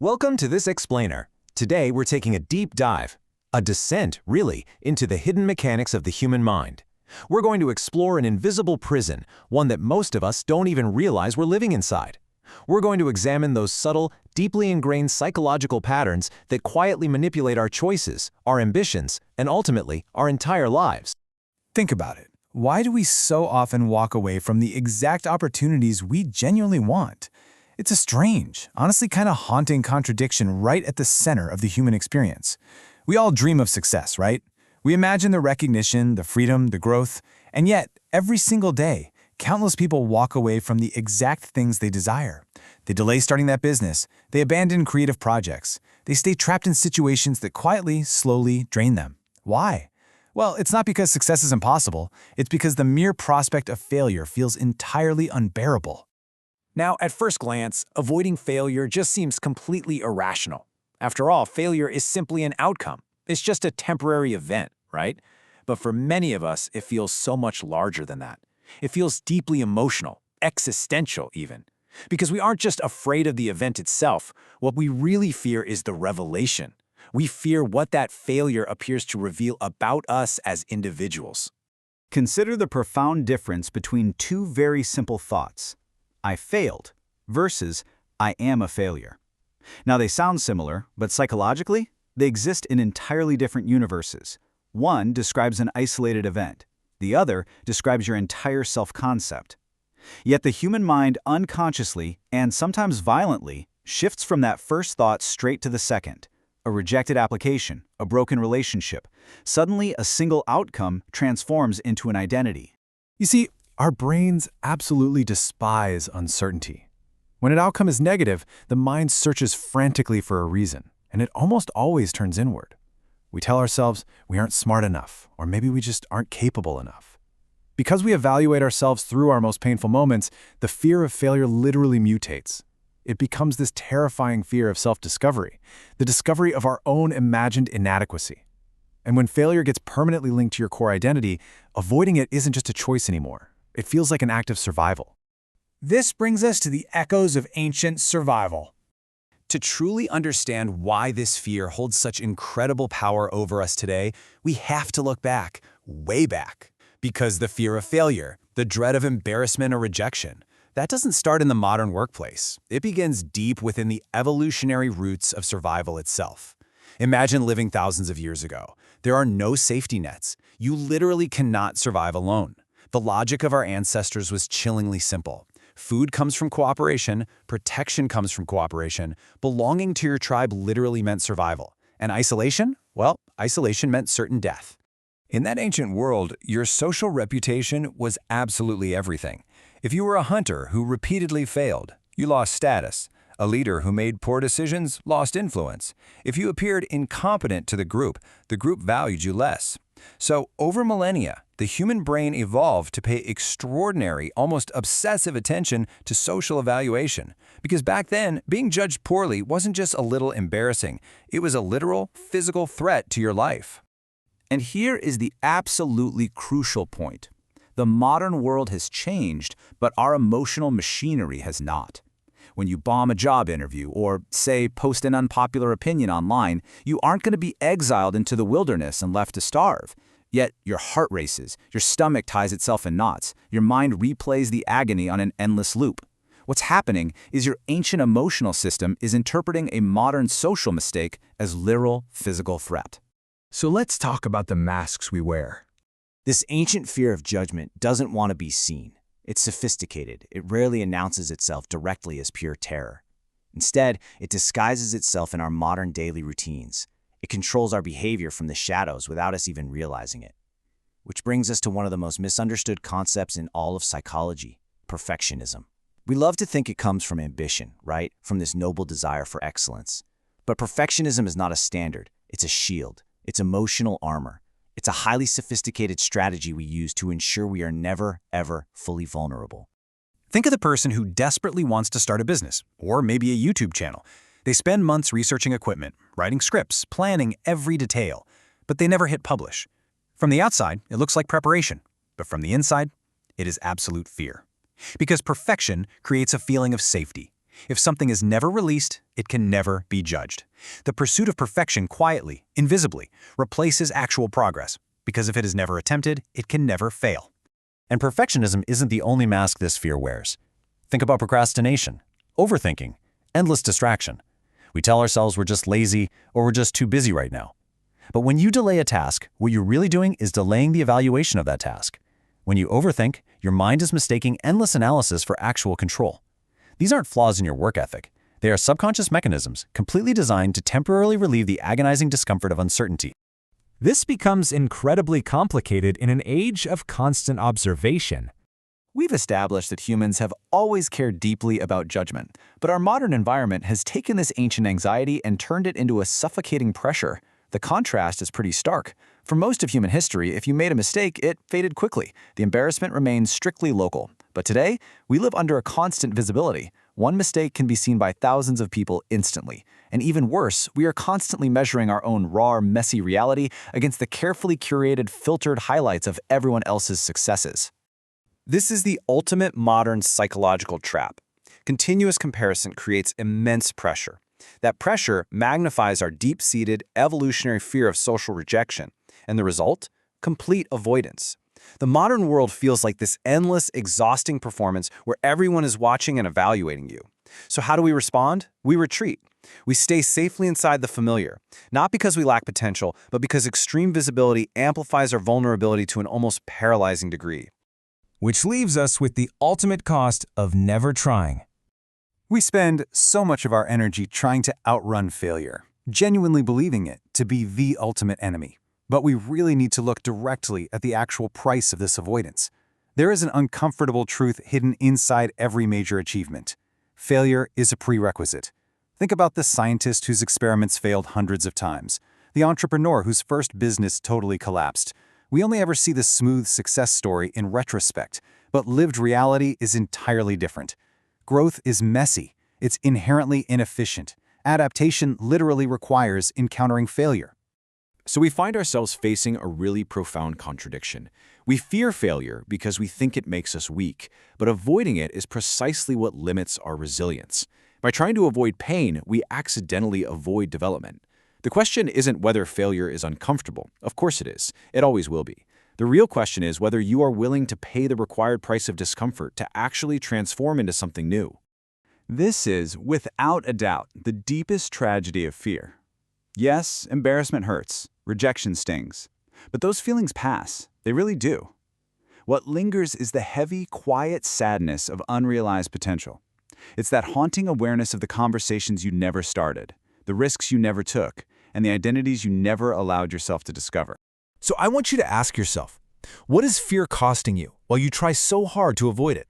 Welcome to this explainer. Today we're taking a deep dive, a descent, really, into the hidden mechanics of the human mind. We're going to explore an invisible prison, one that most of us don't even realize we're living inside. We're going to examine those subtle, deeply ingrained psychological patterns that quietly manipulate our choices, our ambitions, and ultimately, our entire lives. Think about it. Why do we so often walk away from the exact opportunities we genuinely want? It's a strange, honestly kind of haunting contradiction right at the center of the human experience. We all dream of success, right? We imagine the recognition, the freedom, the growth, and yet, every single day, countless people walk away from the exact things they desire. They delay starting that business, they abandon creative projects, they stay trapped in situations that quietly, slowly drain them. Why? Well, it's not because success is impossible, it's because the mere prospect of failure feels entirely unbearable. Now, at first glance, avoiding failure just seems completely irrational. After all, failure is simply an outcome. It's just a temporary event, right? But for many of us, it feels so much larger than that. It feels deeply emotional, existential even. Because we aren't just afraid of the event itself, what we really fear is the revelation. We fear what that failure appears to reveal about us as individuals. Consider the profound difference between two very simple thoughts. I failed versus I am a failure. Now they sound similar, but psychologically, they exist in entirely different universes. One describes an isolated event. The other describes your entire self-concept. Yet the human mind unconsciously, and sometimes violently, shifts from that first thought straight to the second. A rejected application, a broken relationship. Suddenly, a single outcome transforms into an identity. You see, our brains absolutely despise uncertainty. When an outcome is negative, the mind searches frantically for a reason, and it almost always turns inward. We tell ourselves we aren't smart enough, or maybe we just aren't capable enough. Because we evaluate ourselves through our most painful moments, the fear of failure literally mutates. It becomes this terrifying fear of self-discovery, the discovery of our own imagined inadequacy. And when failure gets permanently linked to your core identity, avoiding it isn't just a choice anymore. It feels like an act of survival. This brings us to the echoes of ancient survival. To truly understand why this fear holds such incredible power over us today, we have to look back, way back. Because the fear of failure, the dread of embarrassment or rejection, that doesn't start in the modern workplace. It begins deep within the evolutionary roots of survival itself. Imagine living thousands of years ago. There are no safety nets. You literally cannot survive alone. The logic of our ancestors was chillingly simple. Food comes from cooperation, protection comes from cooperation, belonging to your tribe literally meant survival. And isolation? Well, isolation meant certain death. In that ancient world, your social reputation was absolutely everything. If you were a hunter who repeatedly failed, you lost status. A leader who made poor decisions lost influence. If you appeared incompetent to the group valued you less. So, over millennia, the human brain evolved to pay extraordinary, almost obsessive attention to social evaluation. Because back then, being judged poorly wasn't just a little embarrassing, it was a literal, physical threat to your life. And here is the absolutely crucial point. The modern world has changed, but our emotional machinery has not. When you bomb a job interview or, say, post an unpopular opinion online, you aren't going to be exiled into the wilderness and left to starve. Yet your heart races, your stomach ties itself in knots, your mind replays the agony on an endless loop. What's happening is your ancient emotional system is interpreting a modern social mistake as literal physical threat. So let's talk about the masks we wear. This ancient fear of judgment doesn't want to be seen. It's sophisticated. It rarely announces itself directly as pure terror. Instead, it disguises itself in our modern daily routines. It controls our behavior from the shadows without us even realizing it. Which brings us to one of the most misunderstood concepts in all of psychology, perfectionism. We love to think it comes from ambition, right? From this noble desire for excellence. But perfectionism is not a standard. It's a shield. It's emotional armor. It's a highly sophisticated strategy we use to ensure we are never, ever fully vulnerable. Think of the person who desperately wants to start a business, or maybe a YouTube channel. They spend months researching equipment, writing scripts, planning every detail, but they never hit publish. From the outside, it looks like preparation, but from the inside, it is absolute fear. Because perfection creates a feeling of safety. If something is never released, it can never be judged. The pursuit of perfection quietly, invisibly, replaces actual progress, because if it is never attempted, it can never fail. And perfectionism isn't the only mask this fear wears. Think about procrastination, overthinking, endless distraction. We tell ourselves we're just lazy or we're just too busy right now. But when you delay a task, what you're really doing is delaying the evaluation of that task. When you overthink, your mind is mistaking endless analysis for actual control. These aren't flaws in your work ethic. They are subconscious mechanisms completely designed to temporarily relieve the agonizing discomfort of uncertainty. This becomes incredibly complicated in an age of constant observation. We've established that humans have always cared deeply about judgment, but our modern environment has taken this ancient anxiety and turned it into a suffocating pressure. The contrast is pretty stark. For most of human history, if you made a mistake, it faded quickly. The embarrassment remained strictly local. But today, we live under a constant visibility. One mistake can be seen by thousands of people instantly. And even worse, we are constantly measuring our own raw, messy reality against the carefully curated, filtered highlights of everyone else's successes. This is the ultimate modern psychological trap. Continuous comparison creates immense pressure. That pressure magnifies our deep-seated, evolutionary fear of social rejection. And the result? Complete avoidance. The modern world feels like this endless, exhausting performance where everyone is watching and evaluating you. So how do we respond? We retreat. We stay safely inside the familiar, not because we lack potential, but because extreme visibility amplifies our vulnerability to an almost paralyzing degree. Which leaves us with the ultimate cost of never trying. We spend so much of our energy trying to outrun failure, genuinely believing it to be the ultimate enemy. But we really need to look directly at the actual price of this avoidance. There is an uncomfortable truth hidden inside every major achievement. Failure is a prerequisite. Think about the scientist whose experiments failed hundreds of times, the entrepreneur whose first business totally collapsed. We only ever see the smooth success story in retrospect, but lived reality is entirely different. Growth is messy. It's inherently inefficient. Adaptation literally requires encountering failure. So we find ourselves facing a really profound contradiction. We fear failure because we think it makes us weak, but avoiding it is precisely what limits our resilience. By trying to avoid pain, we accidentally avoid development. The question isn't whether failure is uncomfortable. Of course it is. It always will be. The real question is whether you are willing to pay the required price of discomfort to actually transform into something new. This is, without a doubt, the deepest tragedy of fear. Yes, embarrassment hurts. Rejection stings. But those feelings pass. They really do. What lingers is the heavy, quiet sadness of unrealized potential. It's that haunting awareness of the conversations you never started, the risks you never took, and the identities you never allowed yourself to discover. So I want you to ask yourself, what is fear costing you while you try so hard to avoid it?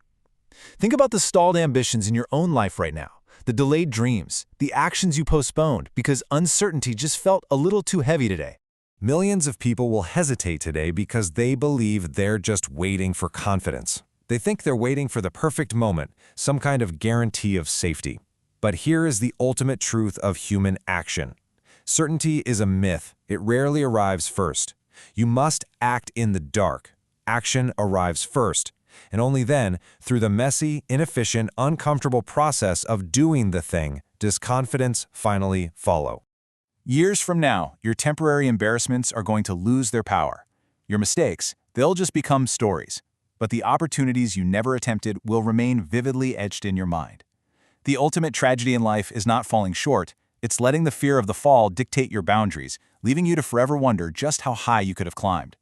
Think about the stalled ambitions in your own life right now, the delayed dreams, the actions you postponed because uncertainty just felt a little too heavy today. Millions of people will hesitate today because they believe they're just waiting for confidence. They think they're waiting for the perfect moment, some kind of guarantee of safety. But here is the ultimate truth of human action. Certainty is a myth. It rarely arrives first. You must act in the dark. Action arrives first. And only then, through the messy, inefficient, uncomfortable process of doing the thing, does confidence finally follow. Years from now, your temporary embarrassments are going to lose their power. Your mistakes, they'll just become stories. But the opportunities you never attempted will remain vividly etched in your mind. The ultimate tragedy in life is not falling short, it's letting the fear of the fall dictate your boundaries, leaving you to forever wonder just how high you could have climbed.